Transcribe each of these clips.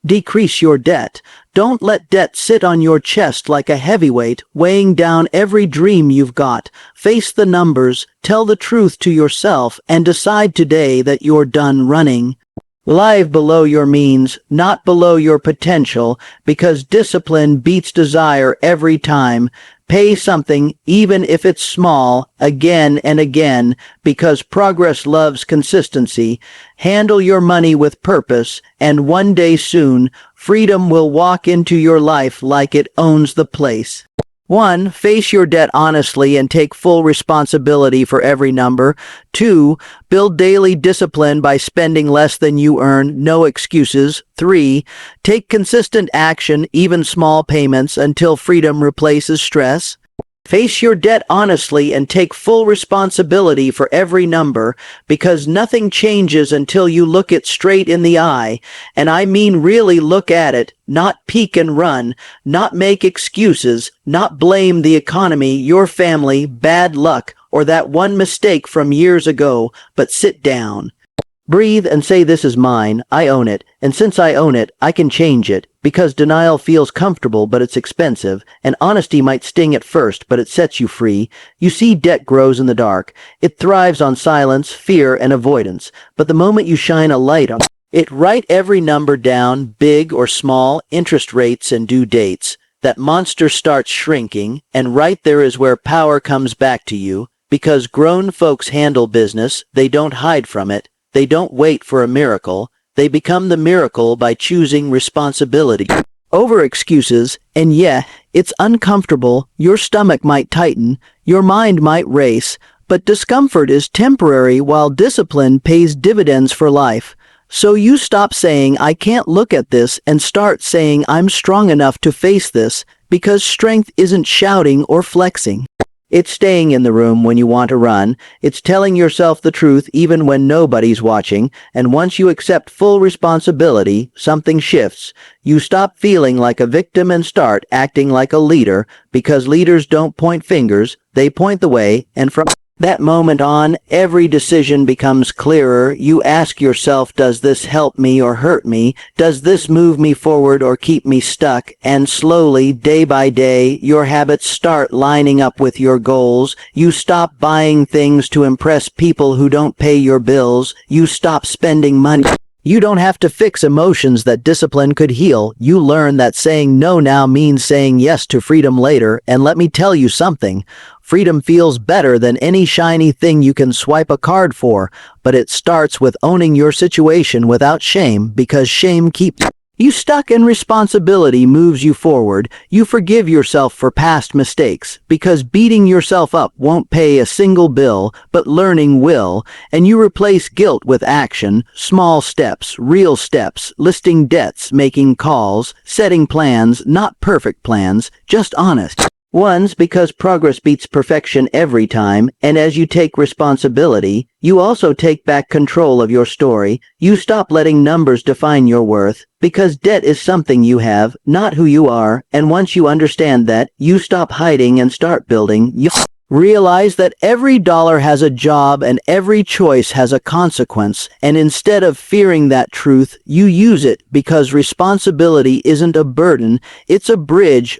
Decrease your debt. Don't let debt sit on your chest like a heavyweight, weighing down every dream you've got. Face the numbers, tell the truth to yourself, and decide today that you're done running. Live below your means, not below your potential, because discipline beats desire every time. Pay something, even if it's small, again and again, because progress loves consistency. Handle your money with purpose, and one day soon, freedom will walk into your life like it owns the place. 1. Face your debt honestly and take full responsibility for every number. 2. Build daily discipline by spending less than you earn, no excuses. 3. Take consistent action, even small payments, until freedom replaces stress. Face your debt honestly and take full responsibility for every number, because nothing changes until you look it straight in the eye. And I mean really look at it, not peek and run, not make excuses, not blame the economy, your family, bad luck, or that one mistake from years ago, but sit down. Breathe and say, this is mine, I own it, and since I own it, I can change it, because denial feels comfortable but it's expensive, and honesty might sting at first but it sets you free. You see, debt grows in the dark. It thrives on silence, fear, and avoidance, but the moment you shine a light on it, write every number down, big or small, interest rates and due dates. That monster starts shrinking, and right there is where power comes back to you, because grown folks handle business, they don't hide from it. They don't wait for a miracle. They become the miracle by choosing responsibility over excuses. And yeah, it's uncomfortable. Your stomach might tighten. Your mind might race. But discomfort is temporary while discipline pays dividends for life. So you stop saying, I can't look at this, and start saying, I'm strong enough to face this, because strength isn't shouting or flexing. It's staying in the room when you want to run. It's telling yourself the truth even when nobody's watching. And once you accept full responsibility, something shifts. You stop feeling like a victim and start acting like a leader, because leaders don't point fingers, they point the way, and from that moment on, every decision becomes clearer. You ask yourself, does this help me or hurt me? Does this move me forward or keep me stuck? And slowly, day by day, your habits start lining up with your goals. You stop buying things to impress people who don't pay your bills. You stop spending money. You don't have to fix emotions that discipline could heal. You learn that saying no now means saying yes to freedom later. And let me tell you something. Freedom feels better than any shiny thing you can swipe a card for, but it starts with owning your situation without shame, because shame keeps you stuck, and responsibility moves you forward. You forgive yourself for past mistakes, because beating yourself up won't pay a single bill, but learning will. And you replace guilt with action, small steps, real steps, listing debts, making calls, setting plans, not perfect plans, just honest ones, because progress beats perfection every time. And as you take responsibility, you also take back control of your story. You stop letting numbers define your worth, because debt is something you have, not who you are. And once you understand that, you stop hiding and start building. You realize that every dollar has a job and every choice has a consequence, and instead of fearing that truth, you use it, because responsibility isn't a burden, it's a bridge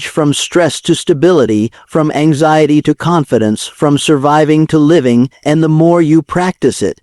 from stress to stability, from anxiety to confidence, from surviving to living. And the more you practice it,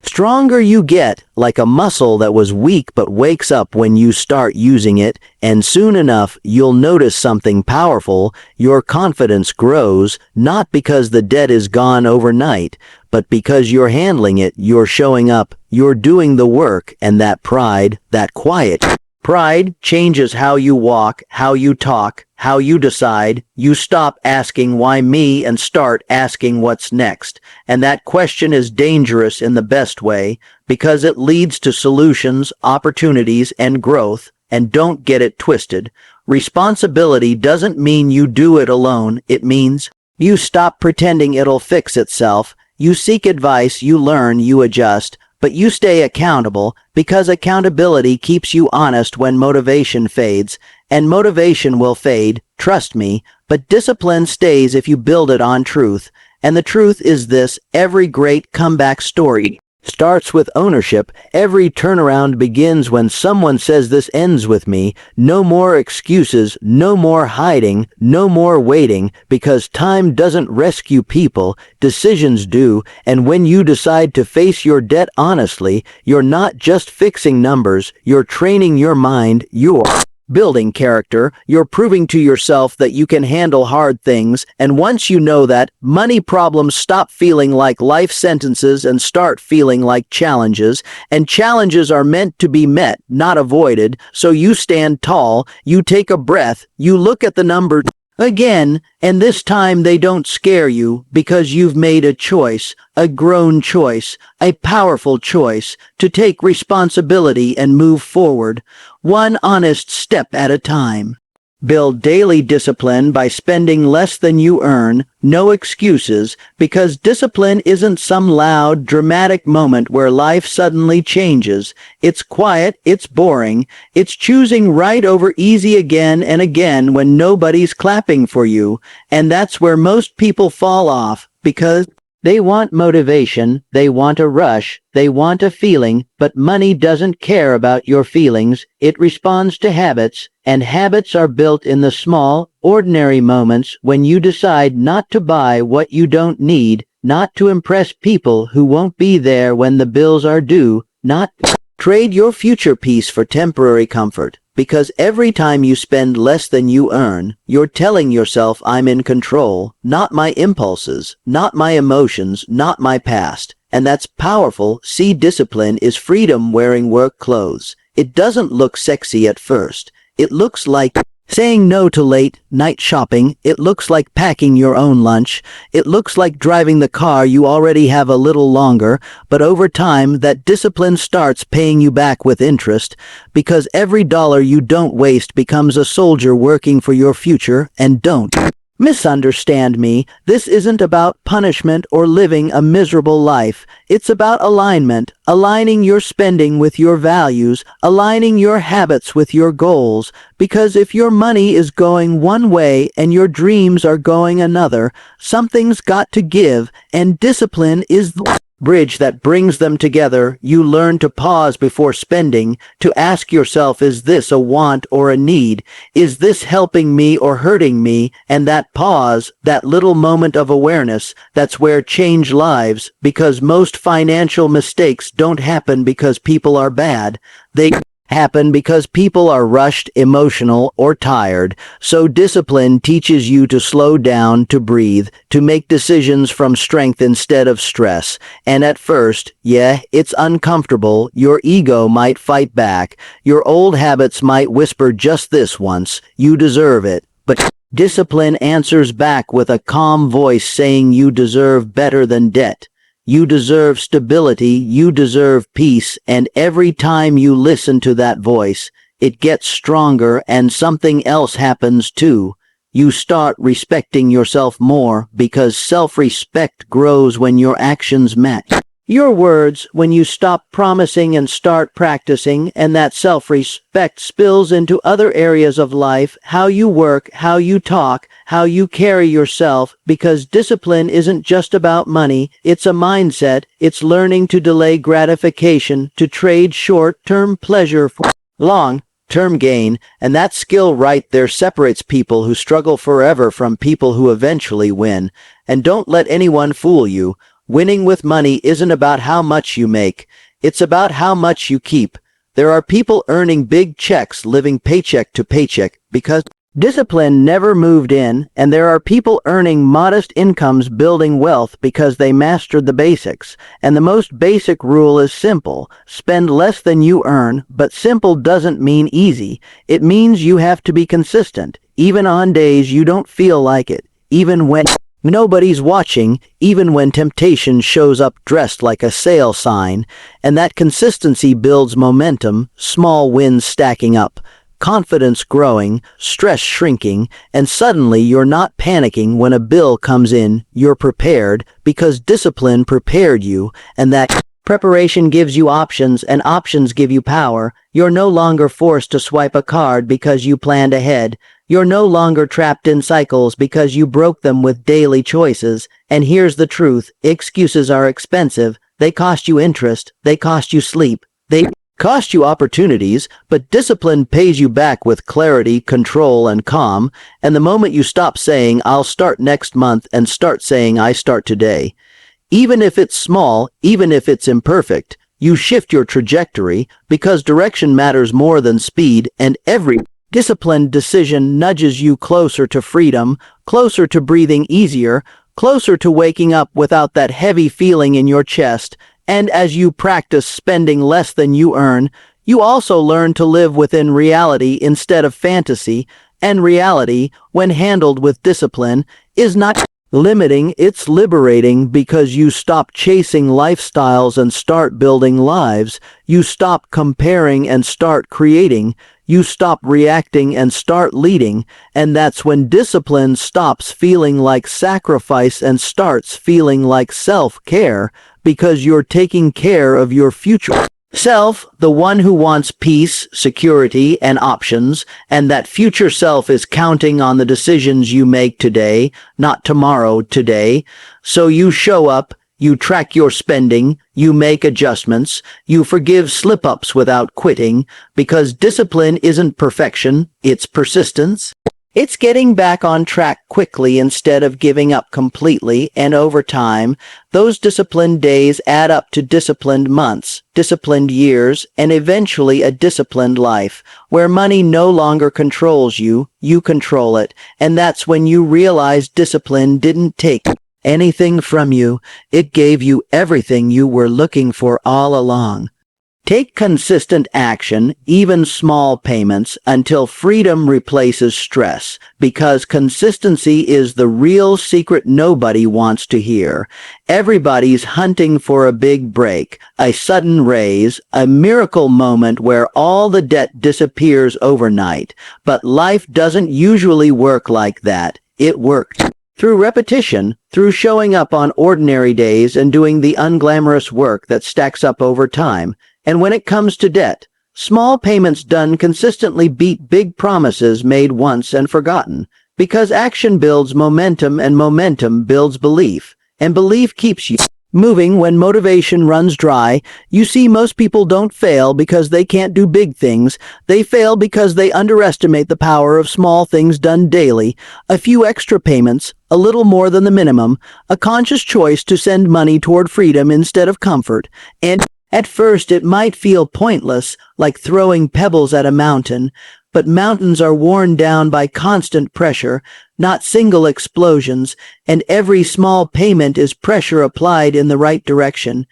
stronger you get, like a muscle that was weak but wakes up when you start using it. And soon enough, you'll notice something powerful. Your confidence grows, not because the debt is gone overnight, but because you're handling it, you're showing up, you're doing the work. And that pride, that quiet pride, changes how you walk, how you talk, how you decide. You stop asking why me and start asking what's next. And that question is dangerous in the best way, because it leads to solutions, opportunities, and growth. And don't get it twisted. Responsibility doesn't mean you do it alone. It means you stop pretending it'll fix itself. You seek advice, you learn, you adjust. But you stay accountable, because accountability keeps you honest when motivation fades. And motivation will fade, trust me, but discipline stays if you build it on truth. And the truth is this: every great comeback story starts with ownership. Every turnaround begins when someone says this ends with me. No more excuses, no more hiding, no more waiting, because time doesn't rescue people, decisions do, and when you decide to face your debt honestly, you're not just fixing numbers, you're training your mind, you're building character, you're proving to yourself that you can handle hard things, and once you know that, money problems stop feeling like life sentences and start feeling like challenges, and challenges are meant to be met, not avoided, so you stand tall, you take a breath, you look at the numbers again, and this time they don't scare you because you've made a choice, a grown choice, a powerful choice to take responsibility and move forward, one honest step at a time. Build daily discipline by spending less than you earn, no excuses, because discipline isn't some loud, dramatic moment where life suddenly changes. It's quiet, it's boring, it's choosing right over easy again and again when nobody's clapping for you, and that's where most people fall off, because they want motivation, they want a rush, they want a feeling, but money doesn't care about your feelings. It responds to habits, and habits are built in the small, ordinary moments when you decide not to buy what you don't need, not to impress people who won't be there when the bills are due, not trade your future peace for temporary comfort. Because every time you spend less than you earn, you're telling yourself I'm in control, not my impulses, not my emotions, not my past. And that's powerful. See, discipline is freedom wearing work clothes. It doesn't look sexy at first. It looks like saying no to late night shopping. It looks like packing your own lunch. It looks like driving the car you already have a little longer, but over time that discipline starts paying you back with interest, because every dollar you don't waste becomes a soldier working for your future. And don't misunderstand me. This isn't about punishment or living a miserable life. It's about alignment, aligning your spending with your values, aligning your habits with your goals. Because if your money is going one way and your dreams are going another, something's got to give, and discipline is the bridge that brings them together. You learn to pause before spending, to ask yourself, is this a want or a need? Is this helping me or hurting me? And that pause, that little moment of awareness, that's where change lives, because most financial mistakes don't happen because people are bad. They happen because people are rushed, emotional, or tired. So discipline teaches you to slow down, to breathe, to make decisions from strength instead of stress. And at first, yeah, it's uncomfortable. Your ego might fight back. Your old habits might whisper just this once, you deserve it. But discipline answers back with a calm voice saying you deserve better than debt. You deserve stability, you deserve peace, and every time you listen to that voice, it gets stronger and something else happens too. You start respecting yourself more, because self-respect grows when your actions match your words, when you stop promising and start practicing, and that self-respect spills into other areas of life, how you work, how you talk, how you carry yourself, because discipline isn't just about money, it's a mindset. It's learning to delay gratification, to trade short-term pleasure for long-term gain, and that skill right there separates people who struggle forever from people who eventually win. And don't let anyone fool you. Winning with money isn't about how much you make, it's about how much you keep. There are people earning big checks living paycheck to paycheck because discipline never moved in, and there are people earning modest incomes building wealth because they mastered the basics. And the most basic rule is simple: spend less than you earn, but simple doesn't mean easy. It means you have to be consistent, even on days you don't feel like it, even when nobody's watching, even when temptation shows up dressed like a sale sign. And that consistency builds momentum, small wins stacking up, confidence growing, stress shrinking, and suddenly you're not panicking when a bill comes in. You're prepared because discipline prepared you, and that preparation gives you options, and options give you power. You're no longer forced to swipe a card because you planned ahead. You're no longer trapped in cycles because you broke them with daily choices. And here's the truth: excuses are expensive. they cost you interest, they cost you sleep, they cost you opportunities, but discipline pays you back with clarity, control, and calm, and the moment you stop saying, I'll start next month, and start saying, I start today. Even if it's small, even if it's imperfect, you shift your trajectory because direction matters more than speed, and every disciplined decision nudges you closer to freedom, closer to breathing easier, closer to waking up without that heavy feeling in your chest. And as you practice spending less than you earn, you also learn to live within reality instead of fantasy, and reality, when handled with discipline, is not limiting, it's liberating because you stop chasing lifestyles and start building lives. You stop comparing and start creating. You stop reacting and start leading, and that's when discipline stops feeling like sacrifice and starts feeling like self-care, because you're taking care of your future self, the one who wants peace, security, and options, and that future self is counting on the decisions you make today, not tomorrow, today. So you show up, you track your spending, you make adjustments, you forgive slip-ups without quitting, because discipline isn't perfection, it's persistence. It's getting back on track quickly instead of giving up completely, and over time, those disciplined days add up to disciplined months, disciplined years, and eventually a disciplined life, where money no longer controls you, you control it, and that's when you realize discipline didn't take anything from you, it gave you everything you were looking for all along. Take consistent action, even small payments, until freedom replaces stress, because consistency is the real secret nobody wants to hear. Everybody's hunting for a big break, a sudden raise, a miracle moment where all the debt disappears overnight. But life doesn't usually work like that. It works through repetition, through showing up on ordinary days and doing the unglamorous work that stacks up over time. And when it comes to debt, small payments done consistently beat big promises made once and forgotten, because action builds momentum and momentum builds belief, and belief keeps you moving when motivation runs dry. You see, most people don't fail because they can't do big things. They fail because they underestimate the power of small things done daily, a few extra payments, a little more than the minimum, a conscious choice to send money toward freedom instead of comfort, and at first it might feel pointless, like throwing pebbles at a mountain, but mountains are worn down by constant pressure, not single explosions, and every small payment is pressure applied in the right direction.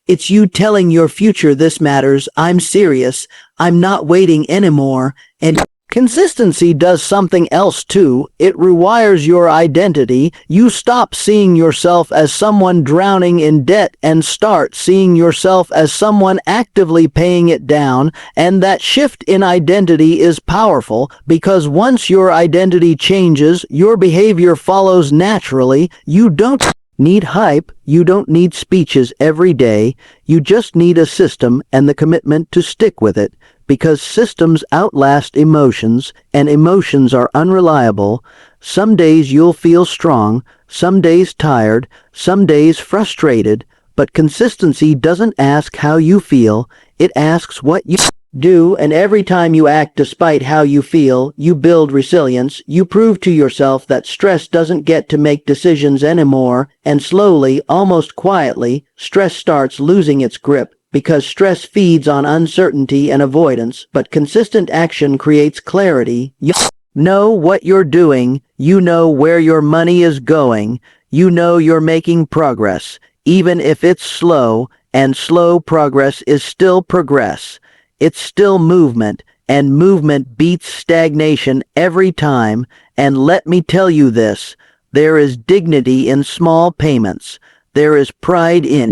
It's you telling your future, this matters, I'm serious, I'm not waiting anymore, and consistency does something else too. It rewires your identity. You stop seeing yourself as someone drowning in debt and start seeing yourself as someone actively paying it down. And that shift in identity is powerful because once your identity changes, your behavior follows naturally. You don't need hype. You don't need speeches every day. You just need a system and the commitment to stick with it. Because systems outlast emotions, and emotions are unreliable. Some days you'll feel strong, some days tired, some days frustrated, but consistency doesn't ask how you feel, it asks what you do, and every time you act despite how you feel, you build resilience, you prove to yourself that stress doesn't get to make decisions anymore, and slowly, almost quietly, stress starts losing its grip. Because stress feeds on uncertainty and avoidance, but consistent action creates clarity. You know what you're doing, you know where your money is going, you know you're making progress, even if it's slow, and slow progress is still progress. It's still movement, and movement beats stagnation every time, and let me tell you this, there is dignity in small payments, there is pride in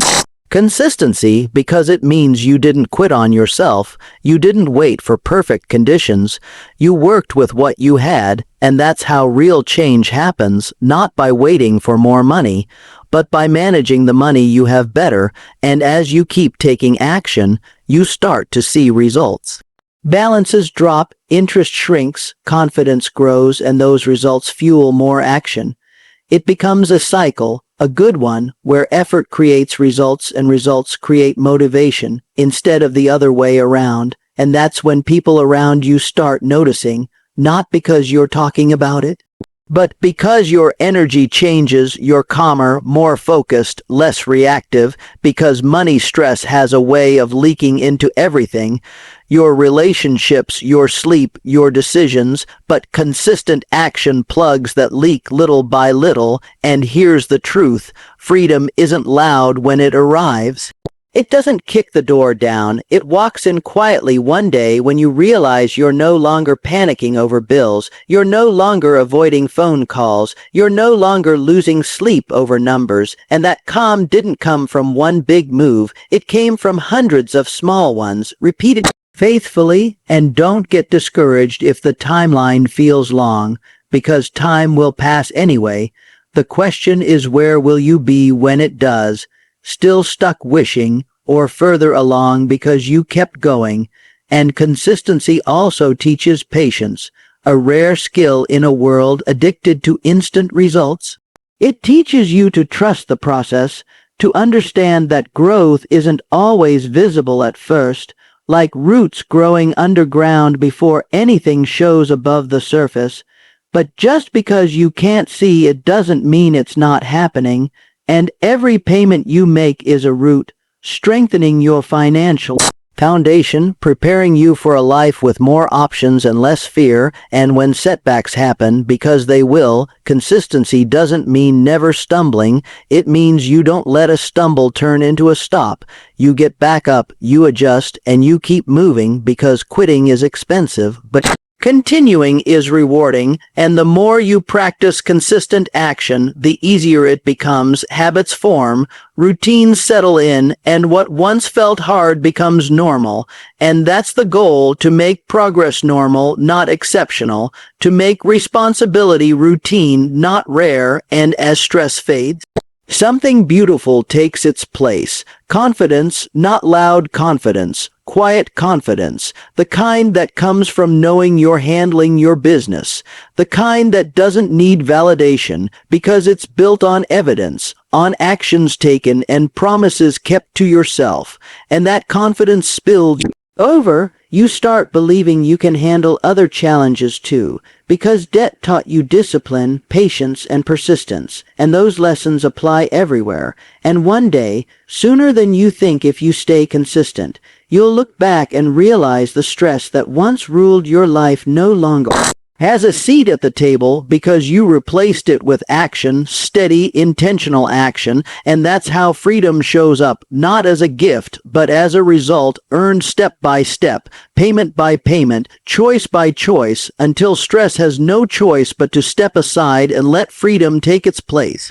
consistency, because it means you didn't quit on yourself, you didn't wait for perfect conditions, you worked with what you had, and that's how real change happens, not by waiting for more money, but by managing the money you have better, and as you keep taking action, you start to see results. Balances drop, interest shrinks, confidence grows, and those results fuel more action. It becomes a cycle, A good one, where effort creates results and results create motivation, instead of the other way around. And that's when people around you start noticing, not because you're talking about it, but because your energy changes, you're calmer, more focused, less reactive, because money stress has a way of leaking into everything, your relationships, your sleep, your decisions, but consistent action plugs that leak little by little. And here's the truth, freedom isn't loud when it arrives. It doesn't kick the door down, it walks in quietly one day when you realize you're no longer panicking over bills, you're no longer avoiding phone calls, you're no longer losing sleep over numbers, and that calm didn't come from one big move, it came from hundreds of small ones, repeated faithfully. And don't get discouraged if the timeline feels long, because time will pass anyway. The question is, where will you be when it does? Still stuck wishing, or further along because you kept going. And consistency also teaches patience, a rare skill in a world addicted to instant results. It teaches you to trust the process, to understand that growth isn't always visible at first, like roots growing underground before anything shows above the surface. But just because you can't see it doesn't mean it's not happening. And every payment you make is a root, strengthening your financial foundation, preparing you for a life with more options and less fear. And when setbacks happen, because they will, consistency doesn't mean never stumbling. It means you don't let a stumble turn into a stop. You get back up, you adjust, and you keep moving, because quitting is expensive, but continuing is rewarding. And the more you practice consistent action, the easier it becomes. Habits form, routines settle in, and what once felt hard becomes normal. And that's the goal, to make progress normal, not exceptional, to make responsibility routine, not rare. And as stress fades, something beautiful takes its place. Confidence, not loud confidence, quiet confidence, the kind that comes from knowing you're handling your business, the kind that doesn't need validation because it's built on evidence, on actions taken and promises kept to yourself. And that confidence spilled over, you start believing you can handle other challenges too, because debt taught you discipline, patience, and persistence, and those lessons apply everywhere. And one day, sooner than you think, if you stay consistent, you'll look back and realize the stress that once ruled your life no longer has a seat at the table, because you replaced it with action, steady, intentional action. And that's how freedom shows up, not as a gift, but as a result, earned step by step, payment by payment, choice by choice, until stress has no choice but to step aside and let freedom take its place.